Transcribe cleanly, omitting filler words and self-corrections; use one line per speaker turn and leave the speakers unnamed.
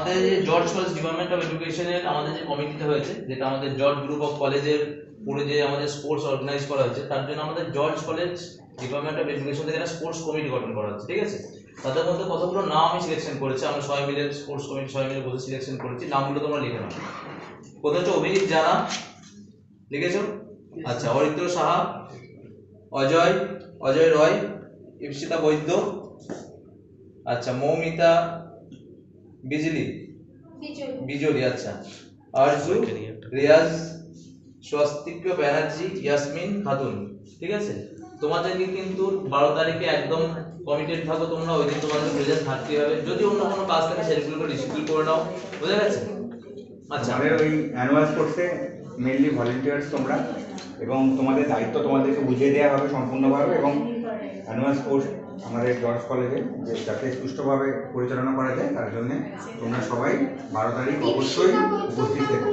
আমাদের যে George college department of এডুকেশনের আমাদের যে কমিটিটা হয়েছে, যেটা আমাদের জর্জ গ্রুপ অফ কলেজের পুরো যে আমাদের স্পোর্টস অর্গানাইজ করা হয়েছে, তার জন্য আমাদের George college department of education থেকে একটা স্পোর্টস কমিটি গঠন করা হচ্ছে। ঠিক আছে, তাদের মধ্যে কতগুলো নাম আমি সিলেকশন করেছি, আমরা সবাই মিলে স্পোর্টস কমিটি সবাই মিলে বসে সিলেকশন করেছি। নামগুলো তোমরা লিখে নাও। প্রথম হচ্ছে অভিজিৎ জানা, লিখেছো? আচ্ছা, অরিত্র সাহা, অজয় রয়, ইপসিতা বৈদ্য, আচ্ছা মৌমিতা বিজলি, আচ্ছা আরজু, রিয়াজ, স্বস্তিক ব্যানার্জি, ইয়াসমিন খাতুন। ঠিক আছে, তোমাদেরকে কিন্তু 12 তারিখে একদম কমিটেড থাকো তোমরা, ওই দিন তোমাদের প্রেজেন্ট থাকতে হবে। যদি অন্য কোনো কাজ থাকে সেগুলো রিসিডিউল করে নাও, বুঝা গেছে? আচ্ছা,
আমাদের ওই অ্যানুয়াল স্পোর্টসে মেইনলি ভলেন্টিয়ার্স তোমরা, এবং তোমাদের দায়িত্ব তোমাদেরকে বুঝিয়ে দেওয়া হবে সম্পূর্ণভাবে, এবং অ্যানুয়াল স্পোর্টস আমাদের জর্জ কলেজে যাতে সুষ্ঠুভাবে পরিচালনা করা যায় তার জন্য তোমরা সবাই 12 তারিখ অবশ্যই উপস্থিত থেকো।